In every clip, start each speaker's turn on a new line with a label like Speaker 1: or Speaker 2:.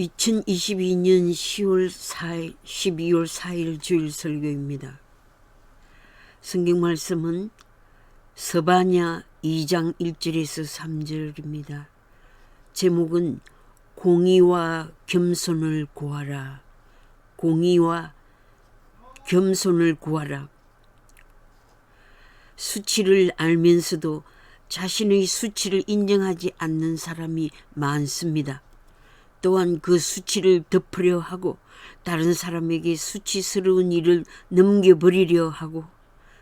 Speaker 1: 2022년 12월 4일 주일 설교입니다. 성경 말씀은 스바냐 2장 1절에서 3절입니다. 제목은 공의와 겸손을 구하라. 공의와 겸손을 구하라. 수치를 알면서도 자신의 수치를 인정하지 않는 사람이 많습니다. 또한 그 수치를 덮으려 하고 다른 사람에게 수치스러운 일을 넘겨버리려 하고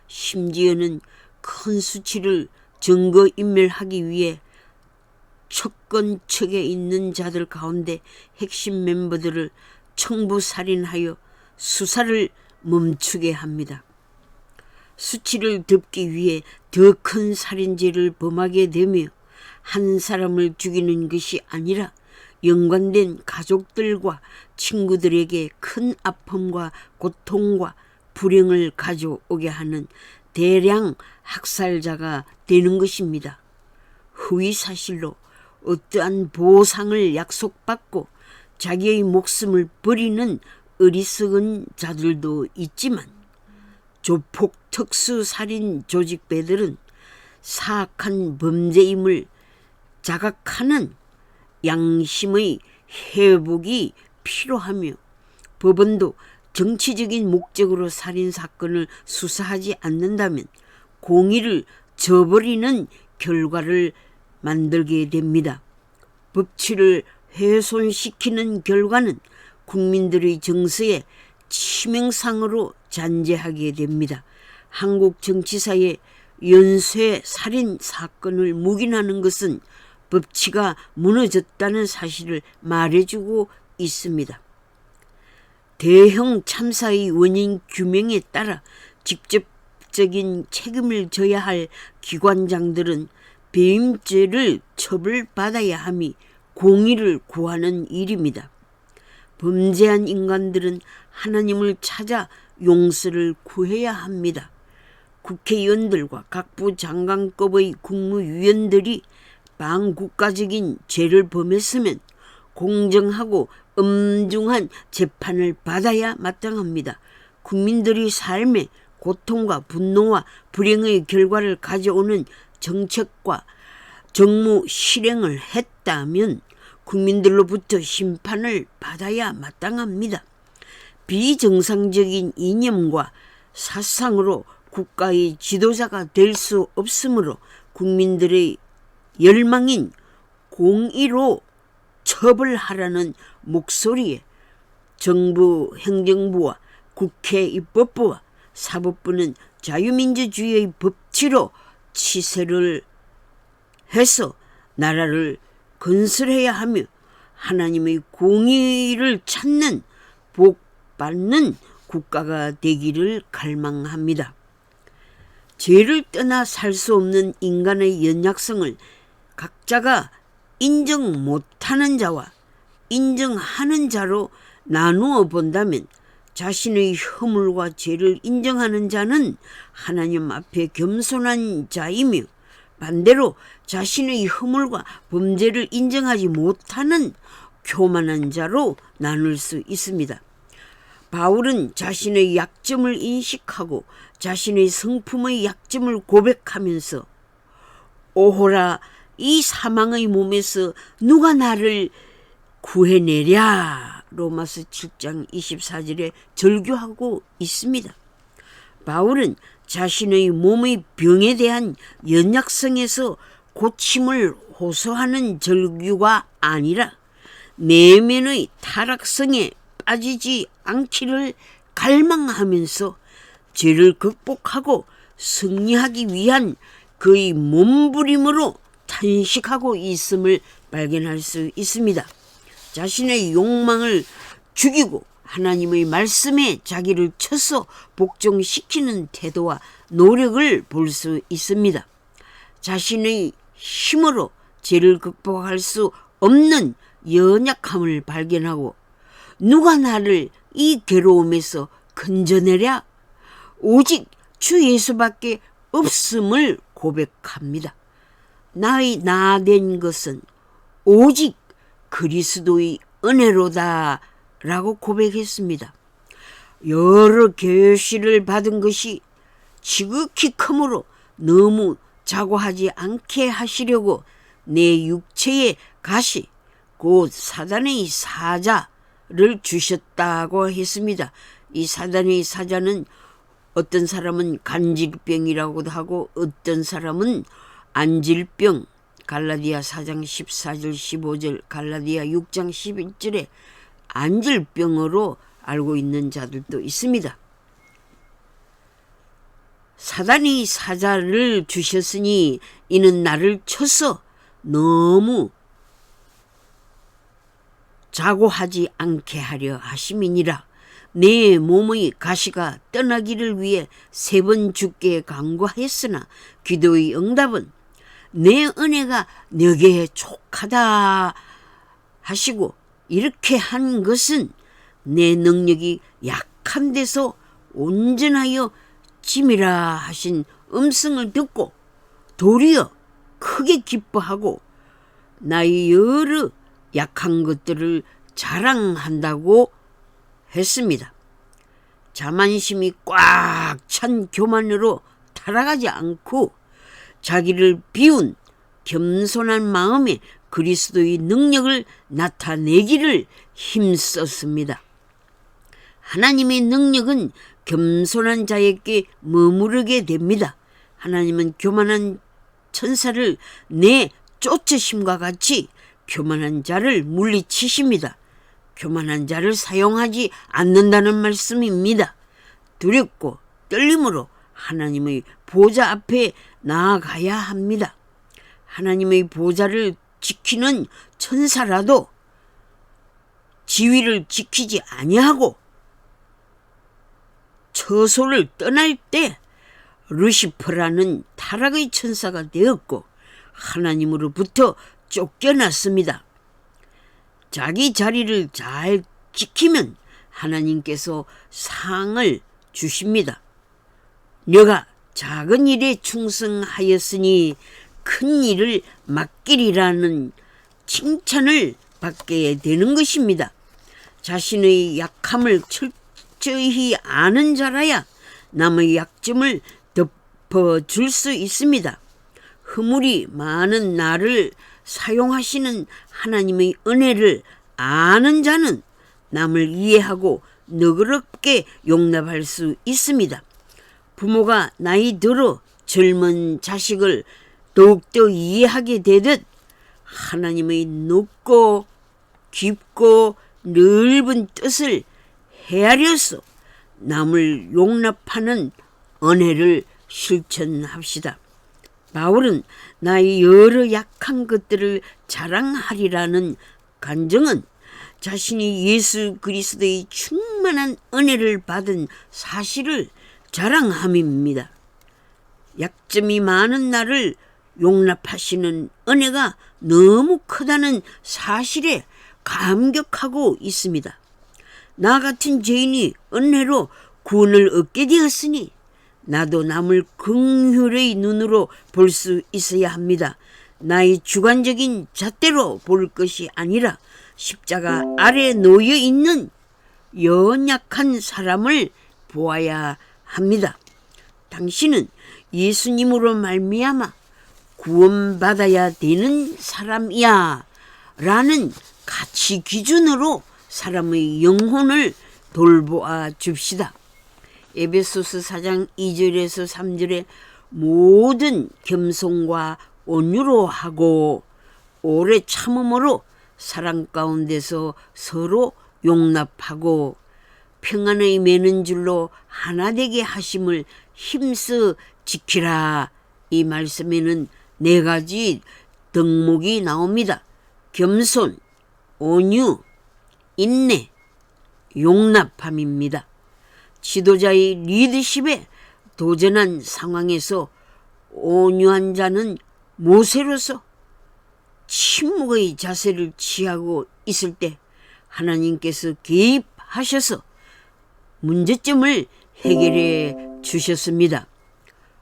Speaker 1: 심지어는 큰 수치를 증거인멸하기 위해 척건척에 있는 자들 가운데 핵심 멤버들을 청부살인하여 수사를 멈추게 합니다. 수치를 덮기 위해 더 큰 살인죄를 범하게 되며 한 사람을 죽이는 것이 아니라 연관된 가족들과 친구들에게 큰 아픔과 고통과 불행을 가져오게 하는 대량 학살자가 되는 것입니다. 허위사실로 어떠한 보상을 약속받고 자기의 목숨을 버리는 어리석은 자들도 있지만 조폭 특수살인 조직배들은 사악한 범죄임을 자각하는 양심의 회복이 필요하며 법원도 정치적인 목적으로 살인사건을 수사하지 않는다면 공의를 저버리는 결과를 만들게 됩니다. 법치를 훼손시키는 결과는 국민들의 정서에 치명상으로 잔재하게 됩니다. 한국 정치사에 연쇄 살인 사건을 묵인하는 것은 법치가 무너졌다는 사실을 말해주고 있습니다. 대형 참사의 원인 규명에 따라 직접적인 책임을 져야 할 기관장들은 배임죄를 처벌받아야 함이 공의를 구하는 일입니다. 범죄한 인간들은 하나님을 찾아 용서를 구해야 합니다. 국회의원들과 각부 장관급의 국무위원들이 반국가적인 죄를 범했으면 공정하고 엄중한 재판을 받아야 마땅합니다. 국민들의 삶에 고통과 분노와 불행의 결과를 가져오는 정책과 정무 실행을 했다면 국민들로부터 심판을 받아야 마땅합니다. 비정상적인 이념과 사상으로 국가의 지도자가 될 수 없으므로 국민들의 열망인 공의로 처벌하라는 목소리에 정부 행정부와 국회 입법부와 사법부는 자유민주주의의 법치로 치세를 해서 나라를 건설해야 하며 하나님의 공의를 찾는 복받는 국가가 되기를 갈망합니다. 죄를 떠나 살 수 없는 인간의 연약성을 각자가 인정 못하는 자와 인정하는 자로 나누어 본다면 자신의 허물과 죄를 인정하는 자는 하나님 앞에 겸손한 자이며 반대로 자신의 허물과 범죄를 인정하지 못하는 교만한 자로 나눌 수 있습니다. 바울은 자신의 약점을 인식하고 자신의 성품의 약점을 고백하면서 오호라 이 사망의 몸에서 누가 나를 구해내랴 로마서 7장 24절에 절규하고 있습니다. 바울은 자신의 몸의 병에 대한 연약성에서 고침을 호소하는 절규가 아니라 내면의 타락성에 빠지지 않기를 갈망하면서 죄를 극복하고 승리하기 위한 그의 몸부림으로 탄식하고 있음을 발견할 수 있습니다. 자신의 욕망을 죽이고 하나님의 말씀에 자기를 쳐서 복종시키는 태도와 노력을 볼 수 있습니다. 자신의 힘으로 죄를 극복할 수 없는 연약함을 발견하고 누가 나를 이 괴로움에서 건져내랴? 오직 주 예수밖에 없음을 고백합니다. 나의 나 된 것은 오직 그리스도의 은혜로다 라고 고백했습니다. 여러 계시를 받은 것이 지극히 크므로 너무 자고하지 않게 하시려고 내 육체의 가시 곧 사단의 사자를 주셨다고 했습니다. 이 사단의 사자는 어떤 사람은 간질병이라고도 하고 어떤 사람은 안질병, 갈라디아 4장 14절 15절, 갈라디아 6장 11절에 안질병으로 알고 있는 자들도 있습니다. 사단이 사자를 주셨으니 이는 나를 쳐서 너무 자고하지 않게 하려 하심이니라. 내 몸의 가시가 떠나기를 위해 3번 주께 간구하였으나 기도의 응답은 내 은혜가 너게 족하다 하시고 이렇게 한 것은 내 능력이 약한 데서 온전하여 짐이라 하신 음성을 듣고 도리어 크게 기뻐하고 나의 여러 약한 것들을 자랑한다고 했습니다. 자만심이 꽉 찬 교만으로 타락하지 않고 자기를 비운 겸손한 마음에 그리스도의 능력을 나타내기를 힘썼습니다. 하나님의 능력은 겸손한 자에게 머무르게 됩니다. 하나님은 교만한 천사를 내쫓으심과 같이 교만한 자를 물리치십니다. 교만한 자를 사용하지 않는다는 말씀입니다. 두렵고 떨림으로 하나님의 보좌 앞에 나아가야 합니다. 하나님의 보좌를 지키는 천사라도 지위를 지키지 아니하고 처소를 떠날 때 루시퍼라는 타락의 천사가 되었고 하나님으로부터 쫓겨났습니다. 자기 자리를 잘 지키면 하나님께서 상을 주십니다. 너가 작은 일에 충성하였으니 큰 일을 맡기리라는 칭찬을 받게 되는 것입니다. 자신의 약함을 철저히 아는 자라야 남의 약점을 덮어줄 수 있습니다. 허물이 많은 나를 사용하시는 하나님의 은혜를 아는 자는 남을 이해하고 너그럽게 용납할 수 있습니다. 부모가 나이 들어 젊은 자식을 더욱더 이해하게 되듯 하나님의 높고 깊고 넓은 뜻을 헤아려서 남을 용납하는 은혜를 실천합시다. 바울은 나의 여러 약한 것들을 자랑하리라는 간증은 자신이 예수 그리스도의 충만한 은혜를 받은 사실을 자랑함입니다. 약점이 많은 나를 용납하시는 은혜가 너무 크다는 사실에 감격하고 있습니다. 나 같은 죄인이 은혜로 구원을 얻게 되었으니 나도 남을 긍휼의 눈으로 볼 수 있어야 합니다. 나의 주관적인 잣대로 볼 것이 아니라 십자가 아래 놓여 있는 연약한 사람을 보아야 합니다. 당신은 예수님으로 말미암아 구원받아야 되는 사람이야 라는 가치 기준으로 사람의 영혼을 돌보아 줍시다. 에베소서 4장 2절에서 3절에 모든 겸손과 온유로 하고 오래 참음으로 사랑 가운데서 서로 용납하고 평안의 매는 줄로 하나 되게 하심을 힘써 지키라. 이 말씀에는 4가지 덕목이 나옵니다. 겸손, 온유, 인내, 용납함입니다. 지도자의 리더십에 도전한 상황에서 온유한 자는 모세로서 침묵의 자세를 취하고 있을 때 하나님께서 개입하셔서 문제점을 해결해 주셨습니다.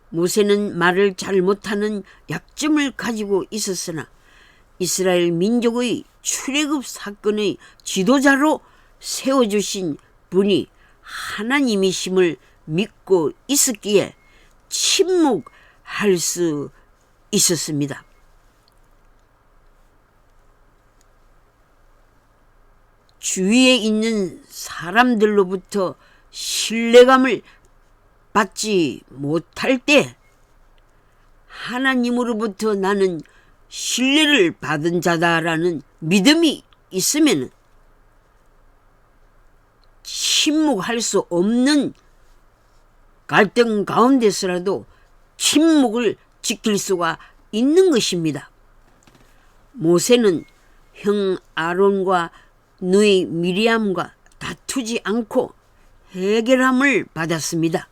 Speaker 1: 모세는 말을 잘 못하는 약점을 가지고 있었으나 이스라엘 민족의 출애굽 사건의 지도자로 세워주신 분이 하나님이심을 믿고 있었기에 침묵할 수 있었습니다. 주위에 있는 사람들로부터 신뢰감을 받지 못할 때 하나님으로부터 나는 신뢰를 받은 자다라는 믿음이 있으면 침묵할 수 없는 갈등 가운데서라도 침묵을 지킬 수가 있는 것입니다. 모세는 형 아론과 누이 미리암과 다투지 않고 해결함을 받았습니다.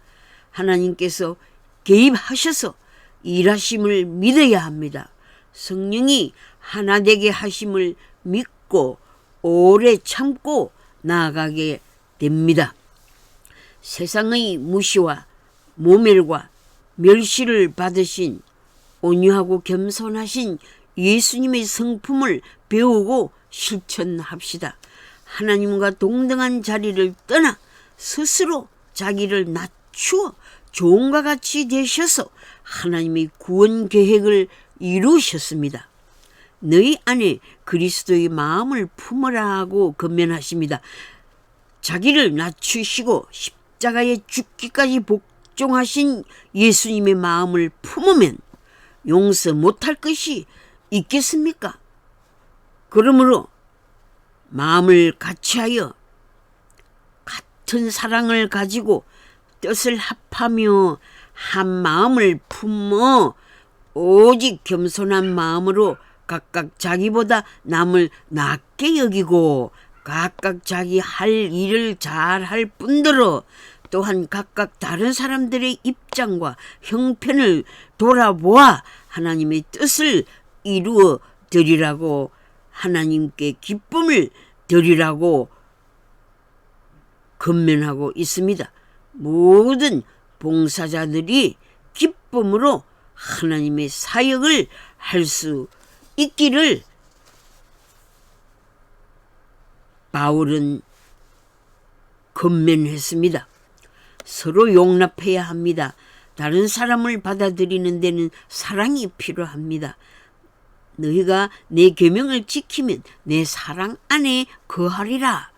Speaker 1: 하나님께서 개입하셔서 일하심을 믿어야 합니다. 성령이 하나 되게 하심을 믿고 오래 참고 나아가게 됩니다. 세상의 무시와 모멸과 멸시를 받으신 온유하고 겸손하신 예수님의 성품을 배우고 실천합시다. 하나님과 동등한 자리를 떠나 스스로 자기를 낮추어 종과 같이 되셔서 하나님의 구원 계획을 이루셨습니다. 너희 안에 그리스도의 마음을 품으라 하고 권면하십니다. 자기를 낮추시고 십자가에 죽기까지 복종하신 예수님의 마음을 품으면 용서 못할 것이 있겠습니까? 그러므로 마음을 같이하여 같은 사랑을 가지고 뜻을 합하며 한 마음을 품어 오직 겸손한 마음으로 각각 자기보다 남을 낮게 여기고 각각 자기 할 일을 잘할 뿐더러 또한 각각 다른 사람들의 입장과 형편을 돌아보아 하나님의 뜻을 이루어 드리라고 하나님께 기쁨을 드리라고 권면하고 있습니다. 모든 봉사자들이 기쁨으로 하나님의 사역을 할 수 있기를 바울은 권면했습니다. 서로 용납해야 합니다. 다른 사람을 받아들이는 데는 사랑이 필요합니다. 너희가 내 계명을 지키면 내 사랑 안에 거하리라.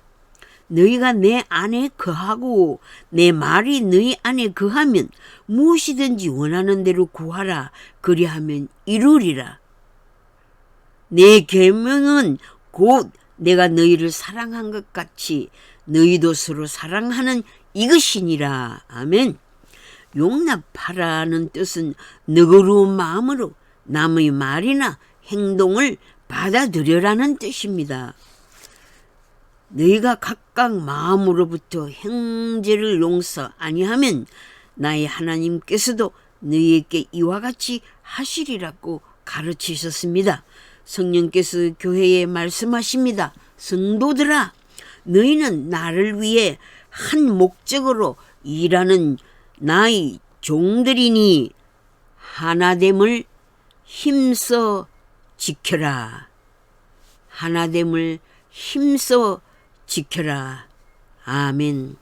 Speaker 1: 너희가 내 안에 거하고 내 말이 너희 안에 거하면 무엇이든지 원하는 대로 구하라. 그리하면 이루리라. 내 계명은 곧 내가 너희를 사랑한 것 같이 너희도 서로 사랑하는 이것이니라. 아멘. 용납하라는 뜻은 너그러운 마음으로 남의 말이나 행동을 받아들여라는 뜻입니다. 너희가 각각 마음으로부터 형제를 용서 아니하면 나의 하나님께서도 너희에게 이와 같이 하시리라고 가르치셨습니다. 성령께서 교회에 말씀하십니다. 성도들아, 너희는 나를 위해 한 목적으로 일하는 나의 종들이니 하나됨을 힘써 지켜라. 하나됨을 힘써 지켜라. 아멘.